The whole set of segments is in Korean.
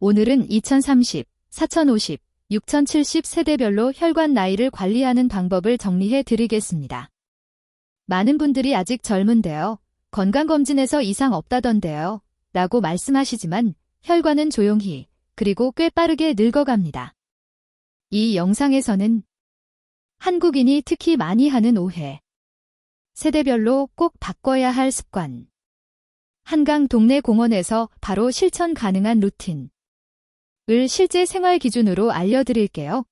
오늘은 2030, 4050, 6070 세대별로 혈관 나이를 관리하는 방법을 정리해 드리겠습니다. 많은 분들이 아직 젊은데요. 건강검진에서 이상 없다던데요. 라고 말씀하시지만 혈관은 조용히 그리고 꽤 빠르게 늙어갑니다. 이 영상에서는 한국인이 특히 많이 하는 오해, 세대별로 꼭 바꿔야 할 습관, 한강 동네 공원에서 바로 실천 가능한 루틴, 을 실제 생활 기준으로 알려드릴게요.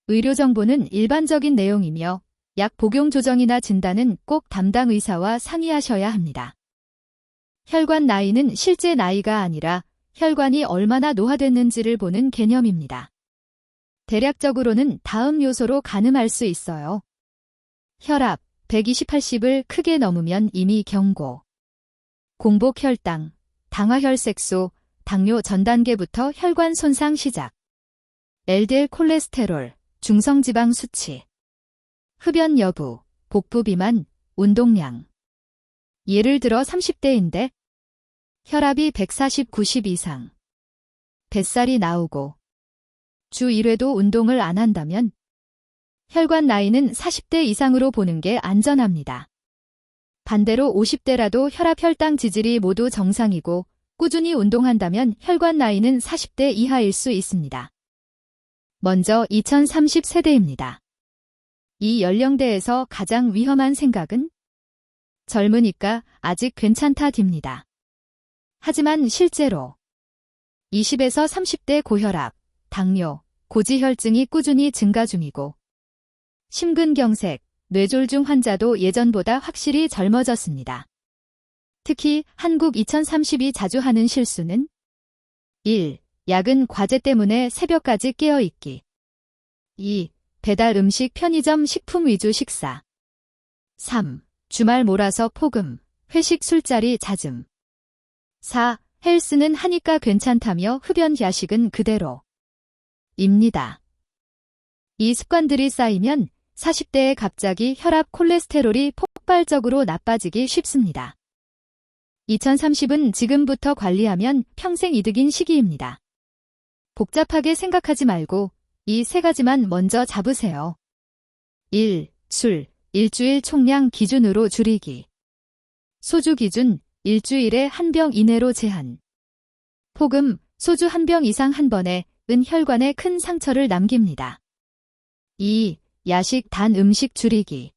의료 정보는 일반적인 내용이며 약 복용 조정이나 진단은 꼭 담당 의사와 상의하셔야 합니다. 혈관 나이는 실제 나이가 아니라 혈관이 얼마나 노화됐는지를 보는 개념입니다. 대략적으로는 다음 요소로 가늠할 수 있어요. 혈압 120/80을 크게 넘으면 이미 경고. 공복 혈당, 당화혈색소, 당뇨 전 단계부터 혈관 손상 시작. LDL 콜레스테롤, 중성지방 수치, 흡연 여부, 복부 비만, 운동량. 예를 들어 30대인데 혈압이 140/90 이상, 뱃살이 나오고 주 1회도 운동을 안 한다면 혈관 나이는 40대 이상으로 보는 게 안전합니다. 반대로 50대라도 혈압 혈당 지질이 모두 정상이고 꾸준히 운동한다면 혈관 나이는 40대 이하일 수 있습니다. 먼저 2030 세대입니다. 이 연령대에서 가장 위험한 생각은 젊으니까 아직 괜찮다입니다. 하지만 실제로 20에서 30대 고혈압, 당뇨, 고지혈증이 꾸준히 증가 중이고 심근경색, 뇌졸중 환자도 예전보다 확실히 젊어졌습니다. 특히 한국 2030이 자주 하는 실수는 1. 야근 과제 때문에 새벽까지 깨어있기. 2. 배달 음식 편의점 식품 위주 식사. 3. 주말 몰아서 폭음, 회식 술자리 잦음. 4. 헬스는 하니까 괜찮다며 흡연 야식은 그대로. 입니다. 이 습관들이 쌓이면 40대에 갑자기 혈압 콜레스테롤이 폭발적으로 나빠지기 쉽습니다. 2030은 지금부터 관리하면 평생 이득인 시기입니다. 복잡하게 생각하지 말고 이 세 가지만 먼저 잡으세요. 1. 술, 일주일 총량 기준으로 줄이기. 소주 기준, 일주일에 한 병 이내로 제한. 폭음, 소주 한 병 이상 한 번에 은 혈관에 큰 상처를 남깁니다. 2. 야식 단 음식 줄이기.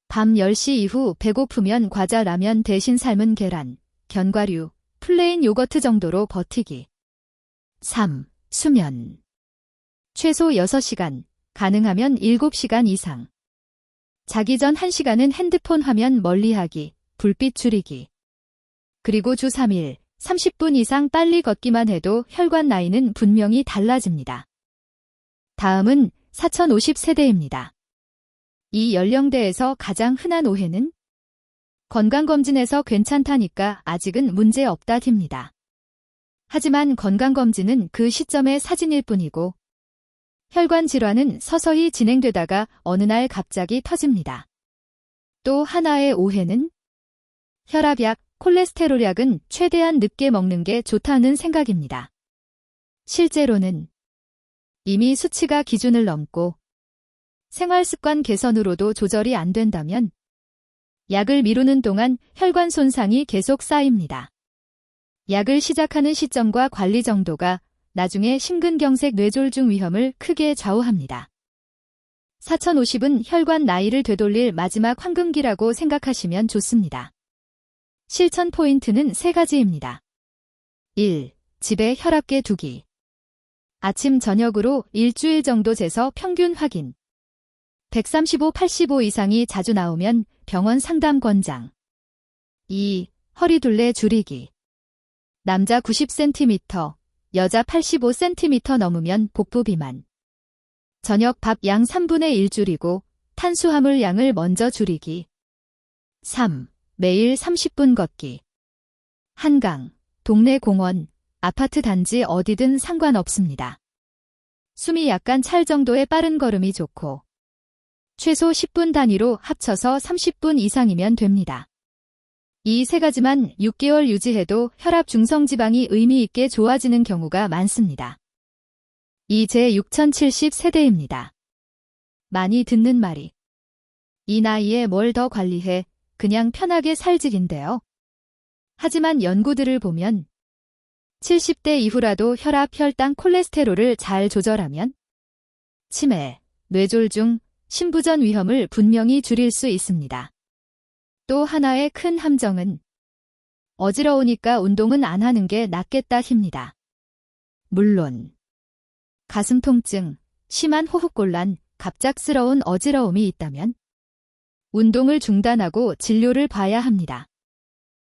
밤 10시 이후 배고프면 과자 라면 대신 삶은 계란, 견과류, 플레인 요거트 정도로 버티기. 3. 수면. 최소 6시간, 가능하면 7시간 이상. 자기 전 1시간은 핸드폰 화면 멀리하기, 불빛 줄이기. 그리고 주 3일, 30분 이상 빨리 걷기만 해도 혈관 나이는 분명히 달라집니다. 다음은 4050 세대입니다. 이 연령대에서 가장 흔한 오해는 건강검진에서 괜찮다니까 아직은 문제 없다입니다. 하지만 건강검진은 그 시점의 사진일 뿐이고 혈관 질환은 서서히 진행되다가 어느 날 갑자기 터집니다. 또 하나의 오해는 혈압약, 콜레스테롤약은 최대한 늦게 먹는 게 좋다는 생각입니다. 실제로는 이미 수치가 기준을 넘고 생활습관 개선으로도 조절이 안 된다면 약을 미루는 동안 혈관 손상이 계속 쌓입니다. 약을 시작하는 시점과 관리 정도가 나중에 심근경색 뇌졸중 위험을 크게 좌우합니다. 4050은 혈관 나이를 되돌릴 마지막 황금기라고 생각하시면 좋습니다. 실천 포인트는 3가지입니다. 1. 집에 혈압계 두기. 아침 저녁으로 일주일 정도 재서 평균 확인. 135/85 이상이 자주 나오면 병원 상담 권장. 2. 허리둘레 줄이기. 남자 90cm, 여자 85cm 넘으면 복부 비만. 저녁 밥 양 3분의 1 줄이고 탄수화물 양을 먼저 줄이기. 3. 매일 30분 걷기. 한강, 동네 공원, 아파트 단지 어디든 상관없습니다. 숨이 약간 찰 정도의 빠른 걸음이 좋고 최소 10분 단위로 합쳐서 30분 이상이면 됩니다. 이 세 가지만 6개월 유지해도 혈압 중성지방이 의미 있게 좋아지는 경우가 많습니다. 이 제 6070세대입니다. 많이 듣는 말이 이 나이에 뭘 더 관리해 그냥 편하게 살직인데요. 하지만 연구들을 보면 70대 이후라도 혈압, 혈당, 콜레스테롤을 잘 조절하면 치매, 뇌졸중, 심부전 위험을 분명히 줄일 수 있습니다. 또 하나의 큰 함정은 어지러우니까 운동은 안 하는 게 낫겠다 입니다. 물론 가슴 통증, 심한 호흡곤란, 갑작스러운 어지러움이 있다면 운동을 중단하고 진료를 봐야 합니다.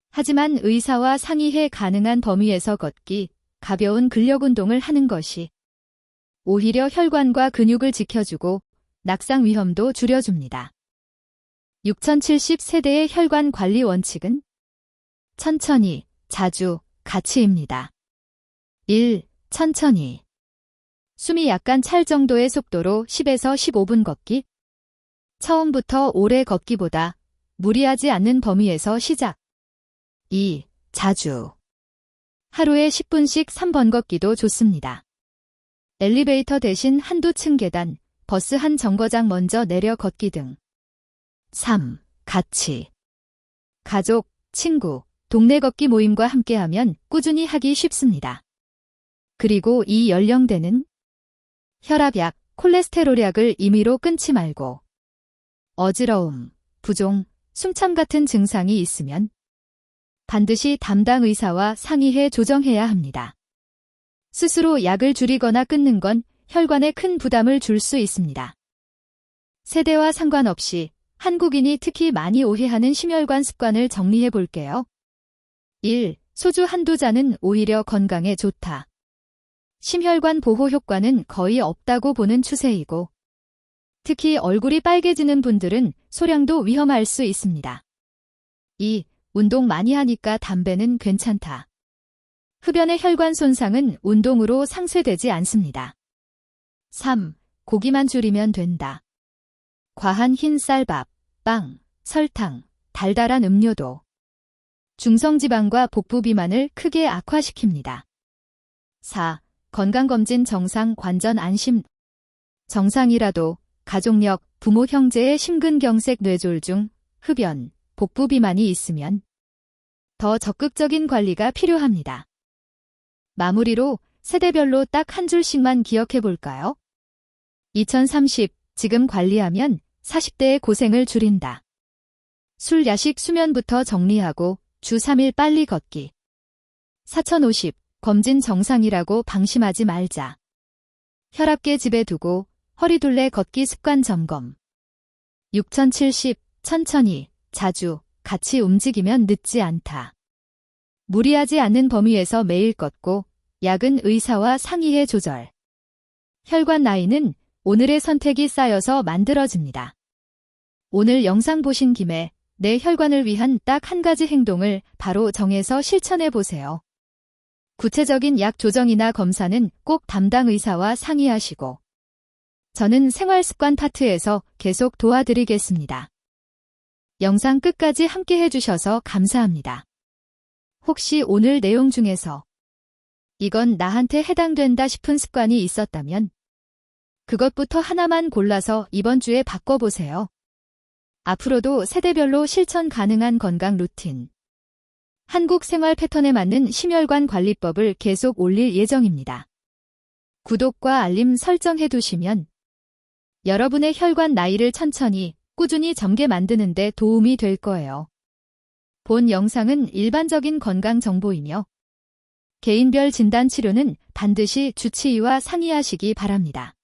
하지만 의사와 상의해 가능한 범위에서 걷기, 가벼운 근력 운동을 하는 것이 오히려 혈관과 근육을 지켜주고 낙상 위험도 줄여줍니다. 6070세대의 혈관 관리 원칙은 천천히, 자주, 같이입니다. 1. 천천히. 숨이 약간 찰 정도의 속도로 10에서 15분 걷기. 처음부터 오래 걷기보다 무리하지 않는 범위에서 시작. 2. 자주. 하루에 10분씩 3번 걷기도 좋습니다. 엘리베이터 대신 한두 층 계단, 버스 한 정거장 먼저 내려 걷기 등. 3. 같이. 가족, 친구, 동네 걷기 모임과 함께하면 꾸준히 하기 쉽습니다. 그리고 이 연령대는 혈압약, 콜레스테롤약을 임의로 끊지 말고 어지러움, 부종, 숨참 같은 증상이 있으면 반드시 담당 의사와 상의해 조정해야 합니다. 스스로 약을 줄이거나 끊는 건 혈관에 큰 부담을 줄 수 있습니다. 세대와 상관없이 한국인이 특히 많이 오해하는 심혈관 습관을 정리해 볼게요. 1. 소주 한두 잔은 오히려 건강에 좋다. 심혈관 보호 효과는 거의 없다고 보는 추세이고 특히 얼굴이 빨개지는 분들은 소량도 위험할 수 있습니다. 2. 운동 많이 하니까 담배는 괜찮다. 흡연의 혈관 손상은 운동으로 상쇄되지 않습니다. 3. 고기만 줄이면 된다. 과한 흰 쌀밥, 빵, 설탕, 달달한 음료도 중성지방과 복부 비만을 크게 악화시킵니다. 4. 건강검진 정상 관전 안심. 정상이라도 가족력, 부모 형제의 심근경색 뇌졸중, 흡연, 복부 비만이 있으면 더 적극적인 관리가 필요합니다. 마무리로 세대별로 딱 한 줄씩만 기억해 볼까요? 2030, 지금 관리하면 40대의 고생을 줄인다. 술, 야식, 수면부터 정리하고 주 3일 빨리 걷기. 4050, 검진 정상이라고 방심하지 말자. 혈압계 집에 두고 허리둘레 걷기 습관 점검. 6070, 천천히, 자주, 같이 움직이면 늦지 않다. 무리하지 않는 범위에서 매일 걷고 약은 의사와 상의해 조절. 혈관 나이는 오늘의 선택이 쌓여서 만들어집니다. 오늘 영상 보신 김에 내 혈관을 위한 딱 한 가지 행동을 바로 정해서 실천해 보세요. 구체적인 약 조정이나 검사는 꼭 담당 의사와 상의하시고 저는 생활습관 파트에서 계속 도와드리겠습니다. 영상 끝까지 함께 해주셔서 감사합니다. 혹시 오늘 내용 중에서 이건 나한테 해당된다 싶은 습관이 있었다면 그것부터 하나만 골라서 이번 주에 바꿔보세요. 앞으로도 세대별로 실천 가능한 건강 루틴, 한국 생활 패턴에 맞는 심혈관 관리법을 계속 올릴 예정입니다. 구독과 알림 설정해 두시면 여러분의 혈관 나이를 천천히 꾸준히 젊게 만드는 데 도움이 될 거예요. 본 영상은 일반적인 건강 정보이며 개인별 진단 치료는 반드시 주치의와 상의하시기 바랍니다.